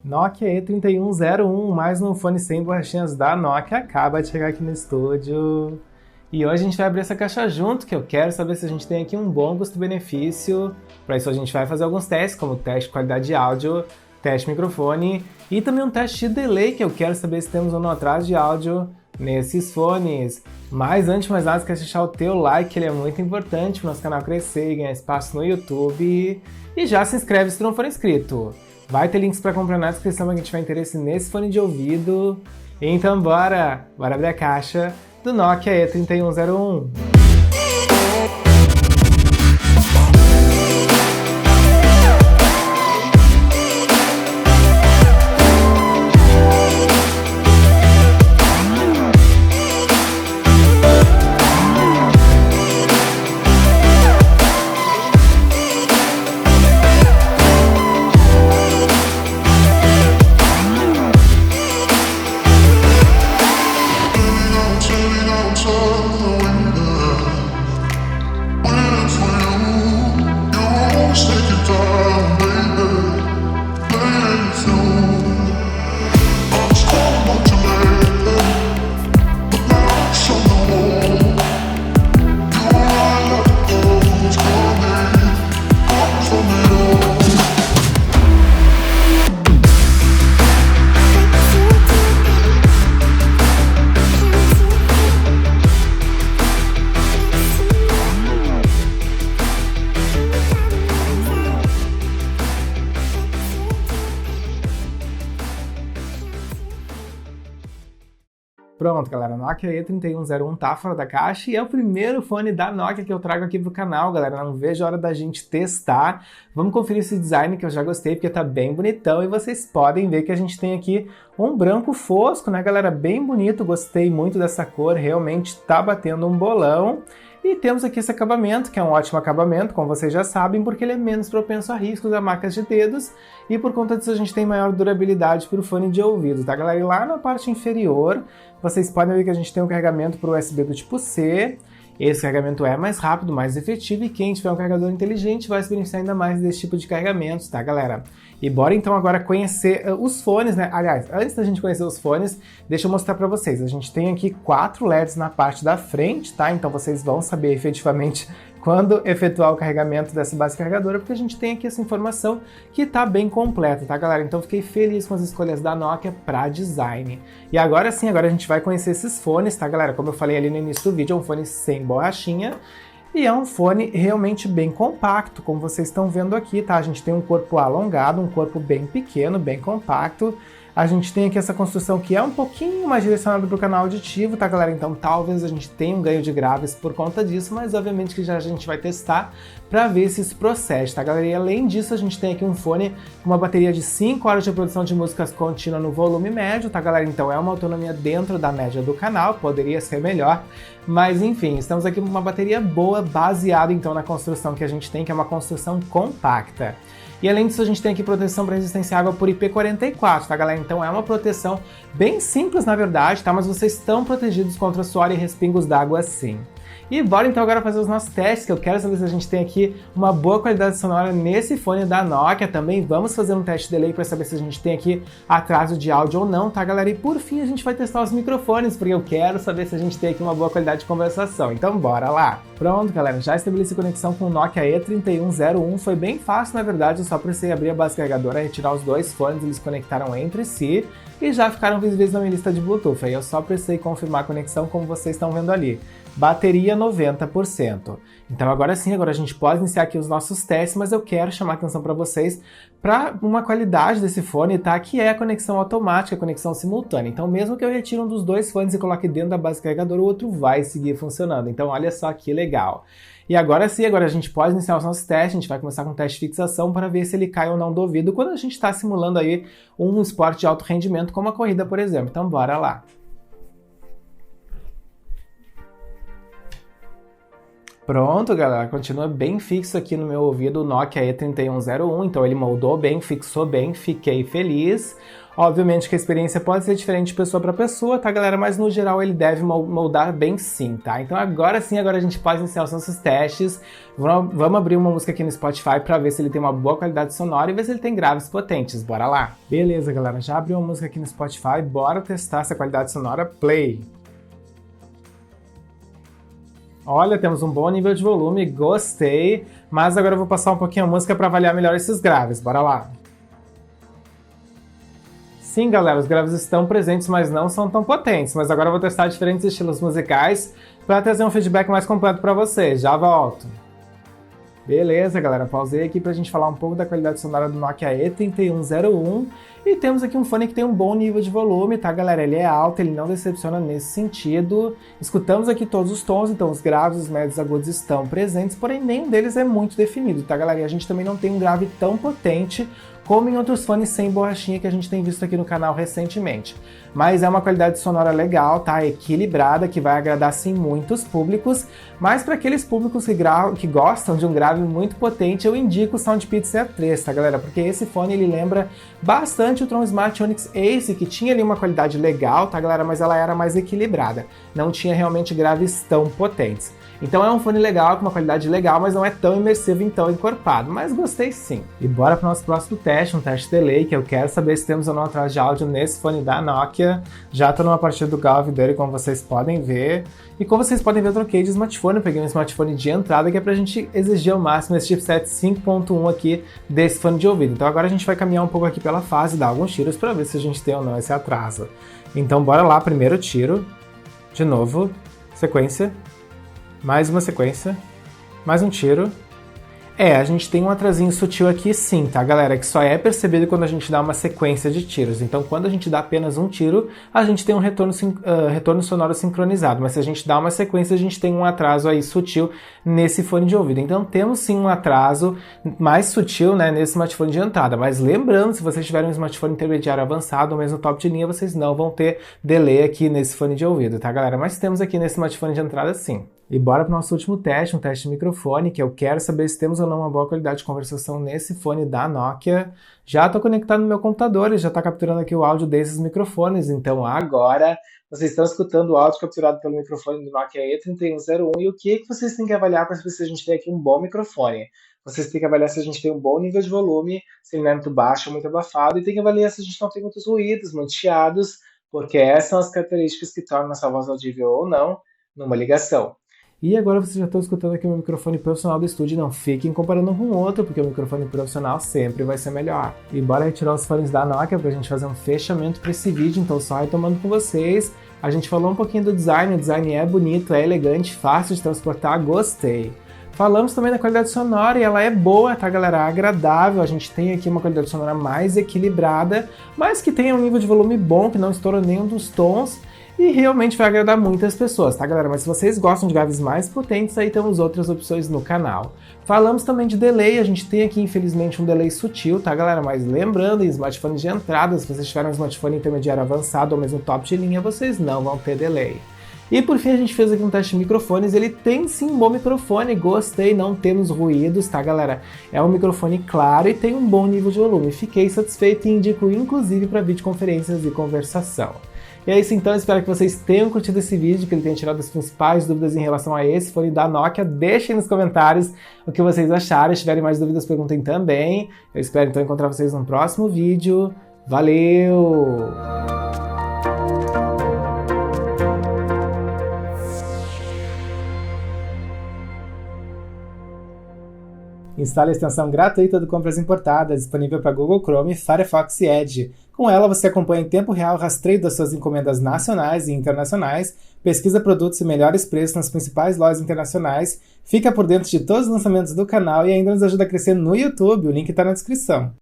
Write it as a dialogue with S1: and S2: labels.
S1: Nokia E3101, mais um fone sem borrachinhas da Nokia, acaba de chegar aqui no estúdio. E hoje a gente vai abrir essa caixa junto, que eu quero saber se a gente tem aqui um bom custo-benefício. Para isso a gente vai fazer alguns testes, como teste de qualidade de áudio, teste de microfone e também um teste de delay, que eu quero saber se temos ou não atraso de áudio nesses fones. Mas antes de mais nada, esquece de deixar o teu like, que ele é muito importante para o nosso canal crescer e ganhar espaço no YouTube. E já se inscreve se tu não for inscrito. Vai ter links para comprar na descrição para quem tiver interesse nesse fone de ouvido. Então bora abrir a caixa do Nokia E3101. Pronto, galera, Nokia E3101 tá fora da caixa e é o primeiro fone da Nokia que eu trago aqui pro canal, galera. Não vejo a hora da gente testar. Vamos conferir esse design que eu já gostei, porque tá bem bonitão e vocês podem ver que a gente tem aqui um branco fosco, né, galera? Bem bonito, gostei muito dessa cor, realmente tá batendo um bolão. E temos aqui esse acabamento, que é um ótimo acabamento, como vocês já sabem, porque ele é menos propenso a riscos a marcas de dedos, e por conta disso a gente tem maior durabilidade para o fone de ouvido, tá, galera? E lá na parte inferior, vocês podem ver que a gente tem um carregamento para o USB do tipo C. Esse carregamento é mais rápido, mais efetivo, e quem tiver um carregador inteligente vai se beneficiar ainda mais desse tipo de carregamentos, tá, galera? E bora então agora conhecer os fones, né? Aliás, antes da gente conhecer os fones, deixa eu mostrar para vocês. A gente tem aqui 4 LEDs na parte da frente, tá? Então vocês vão saber efetivamente quando efetuar o carregamento dessa base carregadora, porque a gente tem aqui essa informação que tá bem completa, tá, galera? Então fiquei feliz com as escolhas da Nokia para design. E agora sim, agora a gente vai conhecer esses fones, tá, galera? Como eu falei ali no início do vídeo, é um fone sem borrachinha. E é um fone realmente bem compacto, como vocês estão vendo aqui, tá? A gente tem um corpo alongado, um corpo bem pequeno, bem compacto. A gente tem aqui essa construção que é um pouquinho mais direcionada para o canal auditivo, tá, galera? Então talvez a gente tenha um ganho de graves por conta disso, mas obviamente que já a gente vai testar para ver se isso procede, tá, galera? E além disso, a gente tem aqui um fone com uma bateria de 5 horas de produção de músicas contínua no volume médio, tá, galera? Então é uma autonomia dentro da média do canal, poderia ser melhor, mas enfim, estamos aqui com uma bateria boa, baseada então na construção que a gente tem, que é uma construção compacta. E além disso, a gente tem aqui proteção para resistência à água por IP44, tá, galera? Então é uma proteção bem simples, na verdade, tá? Mas vocês estão protegidos contra suor e respingos d'água sim. E bora então agora fazer os nossos testes, que eu quero saber se a gente tem aqui uma boa qualidade sonora nesse fone da Nokia. Também vamos fazer um teste de delay para saber se a gente tem aqui atraso de áudio ou não, tá, galera? E por fim a gente vai testar os microfones, porque eu quero saber se a gente tem aqui uma boa qualidade de conversação. Então bora lá! Pronto, galera, já estabeleci conexão com o Nokia E3101, foi bem fácil, na verdade, eu só precisei abrir a base carregadora, retirar os dois fones, eles conectaram entre si e já ficaram visíveis na minha lista de Bluetooth. Aí eu só precisei confirmar a conexão, como vocês estão vendo ali. Bateria 90%. Então agora sim, agora a gente pode iniciar aqui os nossos testes, mas eu quero chamar a atenção para vocês para uma qualidade desse fone, tá? Que é a conexão automática, a conexão simultânea. Então mesmo que eu retire um dos dois fones e coloque dentro da base carregadora, o outro vai seguir funcionando. Então olha só que legal. E agora sim, agora a gente pode iniciar os nossos testes, a gente vai começar com o teste de fixação para ver se ele cai ou não do ouvido quando a gente está simulando aí um esporte de alto rendimento, como a corrida, por exemplo. Então bora lá. Pronto, galera, continua bem fixo aqui no meu ouvido o Nokia E3101, então ele moldou bem, fixou bem, fiquei feliz. Obviamente que a experiência pode ser diferente de pessoa para pessoa, tá, galera? Mas no geral ele deve moldar bem sim, tá? Então agora sim, agora a gente pode iniciar os nossos testes. Vamos abrir uma música aqui no Spotify para ver se ele tem uma boa qualidade sonora e ver se ele tem graves potentes. Bora lá! Beleza, galera, já abri uma música aqui no Spotify, bora testar essa qualidade sonora. Play! Olha, temos um bom nível de volume, gostei, mas agora eu vou passar um pouquinho a música para avaliar melhor esses graves, bora lá! Sim, galera, os graves estão presentes, mas não são tão potentes, mas agora eu vou testar diferentes estilos musicais para trazer um feedback mais completo para vocês, já volto! Beleza, galera, pausei aqui pra gente falar um pouco da qualidade sonora do Nokia E3101 e temos aqui um fone que tem um bom nível de volume, tá, galera? Ele é alto, ele não decepciona nesse sentido. Escutamos aqui todos os tons, então os graves, os médios e agudos estão presentes, porém nenhum deles é muito definido, tá, galera? E a gente também não tem um grave tão potente como em outros fones sem borrachinha que a gente tem visto aqui no canal recentemente. Mas é uma qualidade sonora legal, tá? Equilibrada, que vai agradar sim muitos públicos, mas para aqueles públicos que gostam de um grave muito potente, eu indico o SoundPit CA3, tá, galera? Porque esse fone ele lembra bastante o Tron Smart Onyx Ace, que tinha ali uma qualidade legal, tá, galera? Mas ela era mais equilibrada, não tinha realmente graves tão potentes. Então é um fone legal, com uma qualidade legal, mas não é tão imersivo e tão encorpado, mas gostei sim. E bora para o nosso próximo teste, um teste delay, que eu quero saber se temos ou não atraso de áudio nesse fone da Nokia. Já estou numa partida do Call of Duty, como vocês podem ver. E como vocês podem ver, eu troquei de smartphone, eu peguei um smartphone de entrada, que é pra gente exigir ao máximo esse chipset 5.1 aqui desse fone de ouvido. Então agora a gente vai caminhar um pouco aqui pela fase, dar alguns tiros para ver se a gente tem ou não esse atraso. Então bora lá, primeiro tiro, de novo, sequência. Mais uma sequência, mais um tiro. A gente tem um atrasinho sutil aqui sim, tá, galera? Que só é percebido quando a gente dá uma sequência de tiros. Então, quando a gente dá apenas um tiro, a gente tem um retorno sonoro sincronizado. Mas se a gente dá uma sequência, a gente tem um atraso aí sutil nesse fone de ouvido. Então, temos sim um atraso mais sutil, né, nesse smartphone de entrada. Mas lembrando, se vocês tiverem um smartphone intermediário avançado ou mesmo top de linha, vocês não vão ter delay aqui nesse fone de ouvido, tá, galera? Mas temos aqui nesse smartphone de entrada sim. E bora para o nosso último teste, um teste de microfone, que eu quero saber se temos ou não uma boa qualidade de conversação nesse fone da Nokia. Já estou conectado no meu computador e já está capturando aqui o áudio desses microfones, então agora vocês estão escutando o áudio capturado pelo microfone do Nokia E3101 e o que vocês têm que avaliar para saber se a gente tem aqui um bom microfone. Vocês têm que avaliar se a gente tem um bom nível de volume, se ele não é muito baixo ou muito abafado, e tem que avaliar se a gente não tem muitos ruídos, muitos chiados, porque essas são as características que tornam nossa voz audível ou não numa ligação. E agora vocês já estão escutando aqui o meu microfone profissional do estúdio, não fiquem comparando com o outro, porque o microfone profissional sempre vai ser melhor. E bora retirar os fones da Nokia pra gente fazer um fechamento para esse vídeo, então só retomando com vocês. A gente falou um pouquinho do design, o design é bonito, é elegante, fácil de transportar, gostei. Falamos também da qualidade sonora e ela é boa, tá, galera? Agradável, a gente tem aqui uma qualidade sonora mais equilibrada, mas que tem um nível de volume bom, que não estoura nenhum dos tons. E realmente vai agradar muitas pessoas, tá, galera? Mas se vocês gostam de graves mais potentes, aí temos outras opções no canal. Falamos também de delay, a gente tem aqui, infelizmente, um delay sutil, tá, galera? Mas lembrando, em smartphones de entrada, se vocês tiverem um smartphone intermediário avançado ou mesmo top de linha, vocês não vão ter delay. E por fim a gente fez aqui um teste de microfones, ele tem sim um bom microfone, gostei, não temos ruídos, tá, galera? É um microfone claro e tem um bom nível de volume, fiquei satisfeito e indico inclusive para videoconferências e conversação. E é isso então, espero que vocês tenham curtido esse vídeo, que ele tenha tirado as principais dúvidas em relação a esse fone da Nokia. Deixem nos comentários o que vocês acharam, se tiverem mais dúvidas perguntem também. Eu espero então encontrar vocês no próximo vídeo. Valeu! Instale a extensão gratuita do Compras Importadas, disponível para Google Chrome, Firefox e Edge. Com ela, você acompanha em tempo real o rastreio das suas encomendas nacionais e internacionais, pesquisa produtos e melhores preços nas principais lojas internacionais, fica por dentro de todos os lançamentos do canal e ainda nos ajuda a crescer no YouTube, o link está na descrição.